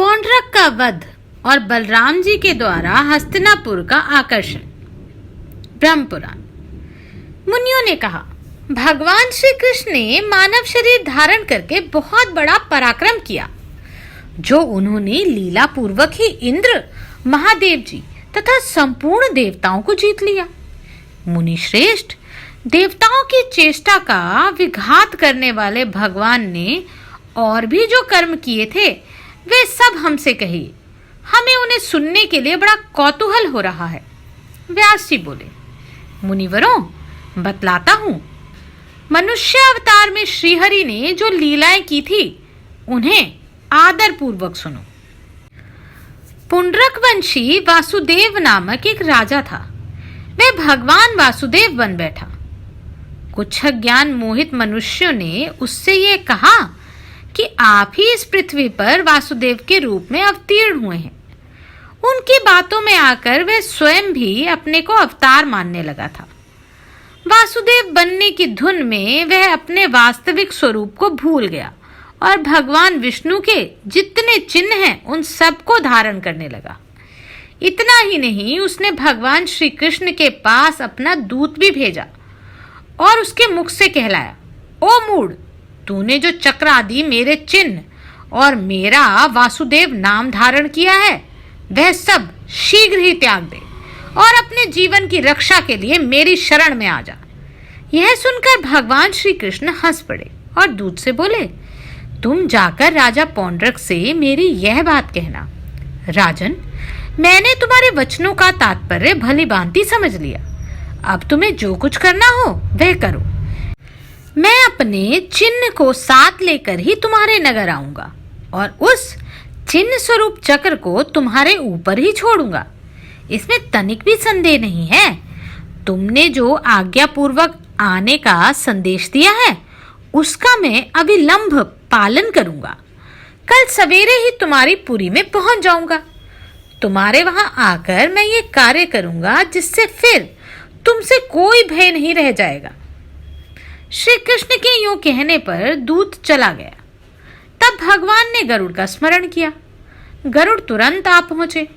पौंड्रक का वध और बलराम जी के द्वारा हस्तिनापुर का आकर्षण। ब्रह्म पुराण। मुनियों ने कहा, भगवान श्री कृष्ण ने मानव शरीर धारण करके बहुत बड़ा पराक्रम किया, जो उन्होंने लीला पूर्वक ही इंद्र, महादेव जी तथा संपूर्ण देवताओं को जीत लिया। मुनि श्रेष्ठ, देवताओं की चेष्टा का विघात करने वाले भगवान ने और भी जो कर्म किए थे वे सब हमसे कहिए, हमें उन्हें सुनने के लिए बड़ा कौतूहल हो रहा है। व्यास जी बोले, मुनिवरों, बतलाता हूं। मनुष्य अवतार में श्रीहरि ने जो लीलाएं की थी उन्हें आदर पूर्वक सुनो। पुंडरक वंशी वासुदेव नामक एक राजा था। वह भगवान वासुदेव बन बैठा। कुछ ज्ञान मोहित मनुष्यों ने उससे ये कहा कि आप ही इस पृथ्वी पर वासुदेव के रूप में अवतीर्ण हुए हैं। उनकी बातों में आकर वह स्वयं भी अपने को अवतार मानने लगा था। वासुदेव बनने की धुन में वह अपने वास्तविक स्वरूप को भूल गया और भगवान विष्णु के जितने चिन्ह हैं उन सबको धारण करने लगा। इतना ही नहीं, उसने भगवान श्री कृष्ण के पास अपना दूत भी भेजा और उसके मुख से कहलाया, ओ मूढ़, तूने जो चक्र आदि मेरे चिन्ह और मेरा वासुदेव नाम धारण किया है वह सब शीघ्र ही त्याग दे और अपने जीवन की रक्षा के लिए मेरी शरण में आ जा। यह सुनकर भगवान श्री कृष्ण हंस पड़े और दूत से बोले, तुम जाकर राजा पौंड्रक से मेरी यह बात कहना। राजन, मैंने तुम्हारे वचनों का तात्पर्य भली भांति समझ लिया। अब तुम्हें जो कुछ करना हो वह करो। मैं अपने चिन्ह को साथ लेकर ही तुम्हारे नगर आऊंगा और उस चिन्ह स्वरूप चक्र को तुम्हारे ऊपर ही छोड़ूंगा। इसमें तनिक भी संदेह नहीं है। तुमने जो आज्ञा पूर्वक आने का संदेश दिया है उसका मैं अविलंब पालन करूंगा। कल सवेरे ही तुम्हारी पुरी में पहुंच जाऊंगा। तुम्हारे वहां आकर मैं ये कार्य करूंगा जिससे फिर तुमसे कोई भय नहीं रह जाएगा। श्री कृष्ण के यूं कहने पर दूत चला गया। तब भगवान ने गरुड़ का स्मरण किया। गरुड़ तुरंत आ पहुंचे।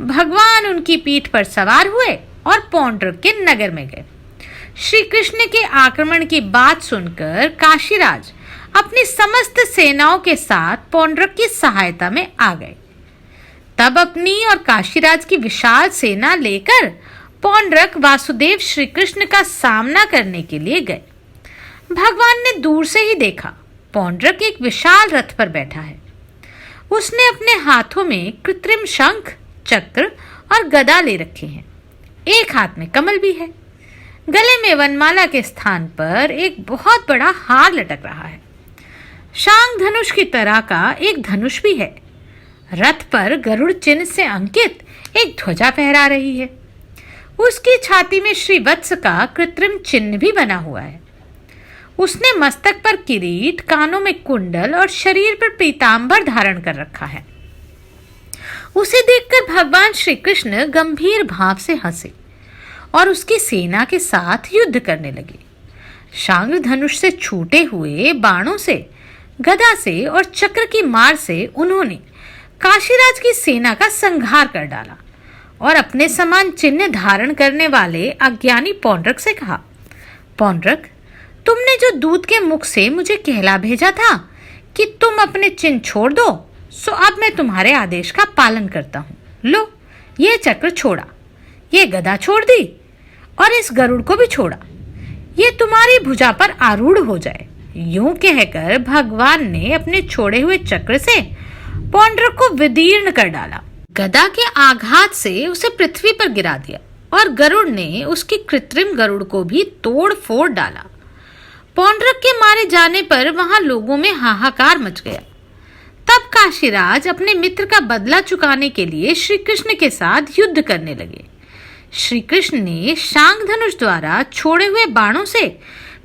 भगवान उनकी पीठ पर सवार हुए और पौंड्रक के नगर में गए। श्री कृष्ण के आक्रमण की बात सुनकर काशीराज अपनी समस्त सेनाओं के साथ पौंड्रक की सहायता में आ गए। तब अपनी और काशीराज की विशाल सेना लेकर पौंड्रक वासुदेव श्री कृष्ण का सामना करने के लिए गए। भगवान ने दूर से ही देखा, पौंड्रक एक विशाल रथ पर बैठा है। उसने अपने हाथों में कृत्रिम शंख, चक्र और गदा ले रखे हैं। एक हाथ में कमल भी है। गले में वनमाला के स्थान पर एक बहुत बड़ा हार लटक रहा है। शांग धनुष की तरह का एक धनुष भी है। रथ पर गरुड़ चिन्ह से अंकित एक ध्वजा फहरा रही है। उसकी छाती में श्रीवत्स का कृत्रिम चिन्ह भी बना हुआ है। उसने मस्तक पर किरीट, कानों में कुंडल और शरीर पर पीतांबर धारण कर रखा है। उसे देखकर भगवान श्री कृष्ण गंभीर भाव से हंसे और उसकी सेना के साथ युद्ध करने लगे। शांग धनुष से छूटे हुए बाणों से, गदा से और चक्र की मार से उन्होंने काशीराज की सेना का संहार कर डाला और अपने समान चिन्ह धारण करने वाले अज्ञानी पौंड्रक से कहा, पौंड्रक, तुमने जो दूत के मुख से मुझे कहला भेजा था कि तुम अपने चिन्ह छोड़ दो, सो अब मैं तुम्हारे आदेश का पालन करता हूँ। लो, ये चक्र छोड़ा, ये गदा छोड़ दी और इस गरुड़ को भी छोड़ा। ये तुम्हारी भुजा पर आरूढ़ हो जाए। यूं कहकर भगवान ने अपने छोड़े हुए चक्र से पौंड्रक को विदीर्ण कर डाला। गदा के आघात से उसे पृथ्वी पर गिरा दिया और गरुड़ ने उसकी कृत्रिम गरुड़ को भी तोड़ फोड़ डाला। पौंड्रक के मारे जाने पर वहां लोगों में हाहाकार मच गया। तब काशीराज अपने मित्र का बदला चुकाने के लिए श्री कृष्ण के साथ युद्ध करने लगे। श्री कृष्ण ने शांग धनुष द्वारा छोड़े हुए बाणों से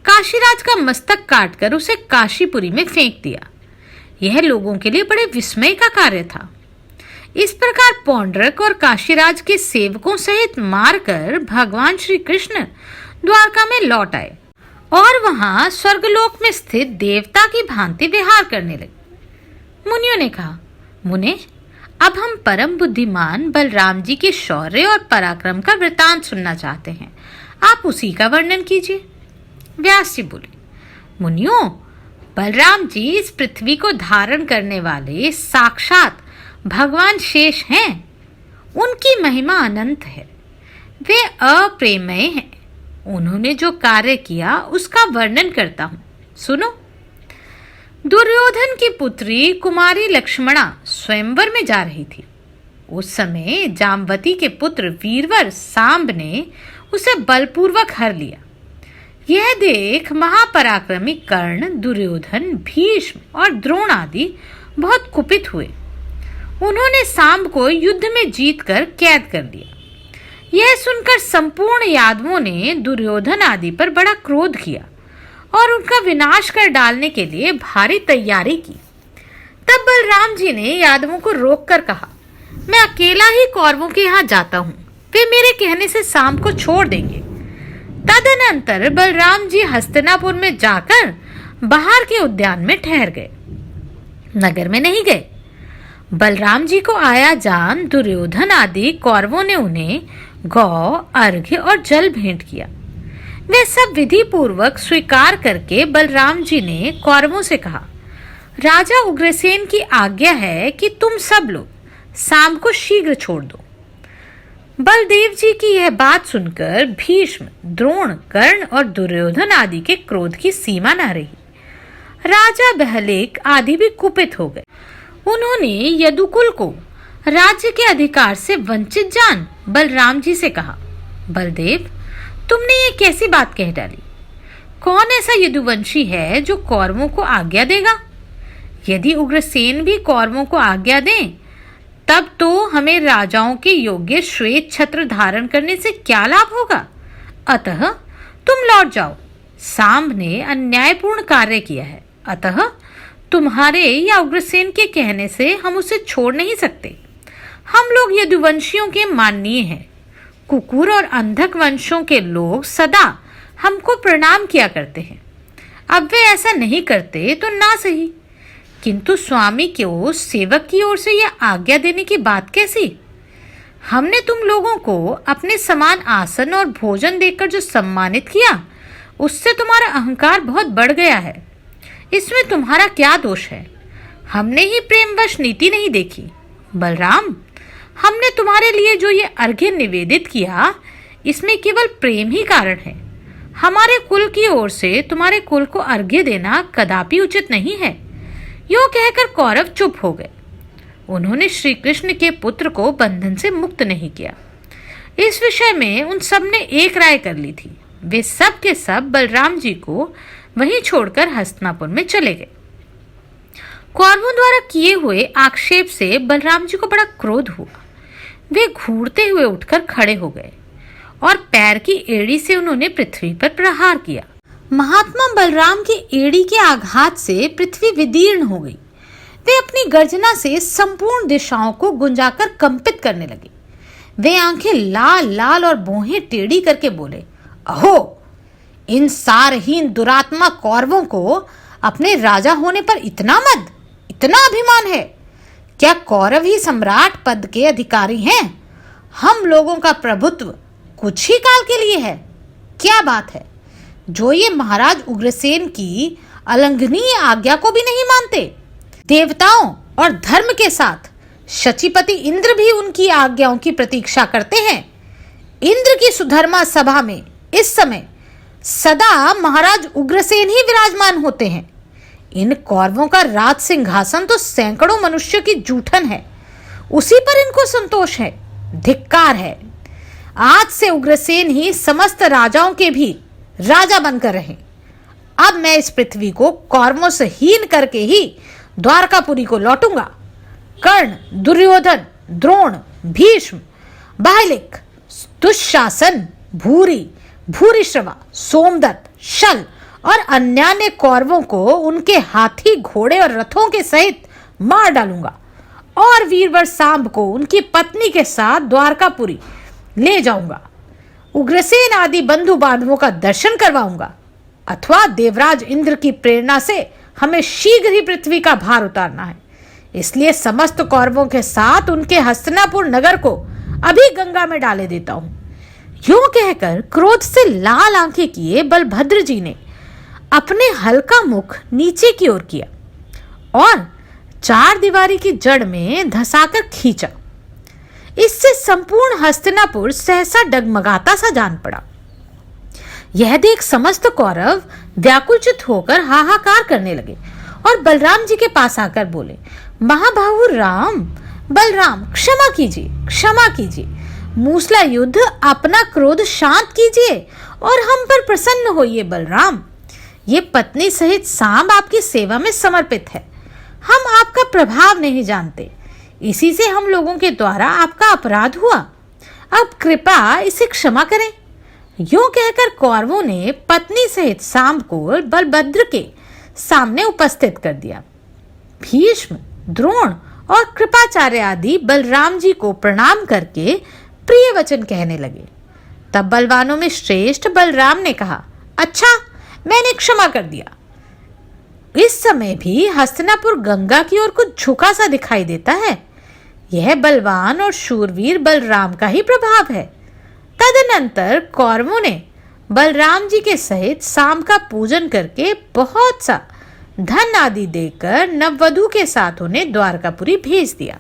काशीराज का मस्तक काटकर उसे काशीपुरी में फेंक दिया। यह लोगों के लिए बड़े विस्मय का कार्य था। इस प्रकार पौंड्रक और काशीराज के सेवकों सहित मारकर भगवान श्री कृष्ण द्वारका में लौट आए और वहां स्वर्गलोक में स्थित देवता की भांति विहार करने लगे। मुनियों ने कहा, मुने, अब हम परम बुद्धिमान बलराम जी के शौर्य और पराक्रम का वृतांत सुनना चाहते हैं। आप उसी का वर्णन कीजिए। व्यास जी बोले, मुनियों, बलराम जी इस पृथ्वी को धारण करने वाले साक्षात भगवान शेष हैं। उनकी महिमा अनंत है। वे अप्रेमय हैं। उन्होंने जो कार्य किया उसका वर्णन करता हूं, सुनो। दुर्योधन की पुत्री कुमारी लक्ष्मणा स्वयंवर में जा रही थी। उस समय जामवती के पुत्र वीरवर सांब ने उसे बलपूर्वक हर लिया। यह देख महापराक्रमी कर्ण, दुर्योधन, भीष्म और द्रोण आदि बहुत कुपित हुए। उन्होंने सांब को युद्ध में जीतकर कैद कर लिया। यह सुनकर संपूर्ण यादवों ने दुर्योधन आदि पर बड़ा क्रोध किया और उनका विनाश कर डालने के लिए भारी तैयारी की। तब बलराम जी ने यादवों को रोककर कहा, मैं अकेला ही कौरवों के यहाँ जाता हूँ। वे मेरे कहने से सांब को छोड़ देंगे। तदनंतर बलराम जी हस्तिनापुर में जाकर बाहर के उद्यान में ठहर गए, नगर में नहीं गए। बलराम जी को आया जान दुर्योधन आदि कौरवों ने उन्हें गौ, अर्घ्य और जल भेंट किया। वे सब विधि पूर्वक स्वीकार करके बलराम जी ने कौरवों से कहा, राजा उग्रसेन की आज्ञा है कि तुम सब लोग सांब को शीघ्र छोड़ दो। बलदेव जी की यह बात सुनकर भीष्म, द्रोण, कर्ण और दुर्योधन आदि के क्रोध की सीमा न रही। राजा बहलेक आदि भी कुपित हो गए। उन्होंने यदुकुल को राज्य के अधिकार से वंचित जान बलराम जी से कहा, बलदेव, तुमने ये कैसी बात कह डाली? कौन ऐसा यदुवंशी है जो कौरवों को आज्ञा देगा? यदि उग्रसेन भी कौरवों को आज्ञा दें, तब तो हमें राजाओं के योग्य श्वेत छत्र धारण करने से क्या लाभ होगा? अतः तुम लौट जाओ। सांब ने अन्यायपूर्ण कार्य किया है, अतः तुम्हारे या उग्रसेन के कहने से हम उसे छोड़ नहीं सकते। हम लोग यदुवंशियों के माननीय हैं। कुकुर और अंधक वंशों के लोग सदा हमको प्रणाम किया करते हैं। अब वे ऐसा नहीं करते तो ना सही, किंतु स्वामी को सेवक की ओर से यह आज्ञा देने की बात कैसी? हमने तुम लोगों को अपने समान आसन और भोजन देकर जो सम्मानित किया, उससे तुम्हारा अहंकार बहुत बढ़ गया है। इसमें तुम्हारा क्या दोष है? हमने ही प्रेमवश नीति नहीं देखी। बलराम, हमने तुम्हारे लिए जो ये अर्घ्य निवेदित किया, इसमें केवल प्रेम ही कारण है। हमारे कुल की ओर से तुम्हारे कुल को अर्घ्य देना कदापि उचित नहीं है। यो कहकर कौरव चुप हो गए। उन्होंने श्री कृष्ण के पुत्र को बंधन से मुक्त नहीं किया। इस विषय में उन सब ने एक राय कर ली थी। वे सब के सब बलराम जी को वहीं छोड़कर हस्तिनापुर में चले गए। कौरवों द्वारा किए हुए आक्षेप से बलराम जी को बड़ा क्रोध हुआ। वे घूरते हुए उठकर खड़े हो गए और पैर की एड़ी से उन्होंने पृथ्वी पर प्रहार किया। महात्मा बलराम की एड़ी के आघात से पृथ्वी विदीर्ण हो गई। वे अपनी गर्जना से संपूर्ण दिशाओं को गुंजाकर कंपित करने लगे। वे आंखें लाल लाल और भौहें टेढ़ी करके बोले, अहो, इन सारहीन दुरात्मा कौरवों को अपने राजा होने पर इतना मद, इतना अभिमान है? क्या कौरव ही सम्राट पद के अधिकारी हैं? हम लोगों का प्रभुत्व कुछ ही काल के लिए है। क्या बात है, जो ये महाराज उग्रसेन की अलंघनीय आज्ञा को भी नहीं मानते। देवताओं और धर्म के साथ शचीपति इंद्र भी उनकी आज्ञाओं की प्रतीक्षा करते हैं। इंद्र की सुधर्मा सभा में इस समय सदा महाराज उग्रसेन ही विराजमान होते हैं। इन कौरवों का राज सिंहासन तो सैकड़ों मनुष्यों की जूठन है, उसी पर इनको संतोष है। धिक्कार है। आज से उग्रसेन ही समस्त राजाओं के भी राजा बनकर रहे। अब मैं इस पृथ्वी को कौरवों से हीन करके ही द्वारकापुरी को लौटूंगा। कर्ण, दुर्योधन, द्रोण, भीष्म, बाहलिक, दुशासन, भूरी, भूरिश्रवा, सोमदत्त, शल और अन्यान्य कौरवों को उनके हाथी, घोड़े और रथों के सहित मार डालूंगा और वीरवर सांब को उनकी पत्नी के साथ द्वारकापुरी ले जाऊंगा। उग्रसेन आदि बंधु बांधवों का दर्शन करवाऊंगा, अथवा देवराज इंद्र की प्रेरणा से हमें शीघ्र ही पृथ्वी का भार उतारना है। इसलिए समस्त कौरवों के साथ उनके हस्तिनापुर नगर को अभी गंगा में डाले देता हूं। यूं कहकर क्रोध से लाल आंखें किए बलभद्र जी ने अपने हल्का मुख नीचे की ओर किया और चार दीवारी की जड़ में धंसाकर खींचा। इससे संपूर्ण हस्तिनापुर सहसा डगमगाता सा जान पड़ा। यह देख समस्त कौरव व्याकुलचित होकर हाहाकार करने लगे और बलराम जी के पास आकर बोले, महाबाहु राम, बलराम क्षमा कीजिए, क्षमा कीजिए। मूसला युद्ध अपना क्रोध शांत कीजिए और हम पर प्रसन्न होइए। बलराम, ये पत्नी सहित सांब आपकी सेवा में समर्पित है। हम आपका प्रभाव नहीं जानते, इसी से हम लोगों के द्वारा आपका अपराध हुआ। अब कृपा इसे क्षमा करें। यूं कहकर कौरवों ने पत्नी सहित सांब को बलभद्र के सामने उपस्थित कर दिया। भीष्म, द्रोण और कृपाचार्य आदि बलराम जी को प्रणाम करके प्रिय वचन कहने लगे। तब बलवानों में श्रेष्ठ बलराम ने कहा, अच्छा, मैंने क्षमा कर दिया। इस समय भी हस्तिनापुर गंगा की ओर कुछ झुका सा दिखाई देता है। यह बलवान और शूरवीर बलराम का ही प्रभाव है। तदनंतर कौरवों ने बलराम जी के सहित सांब का पूजन करके बहुत सा धन आदि देकर नववधु के साथ उन्हें द्वारकापुरी भेज दिया।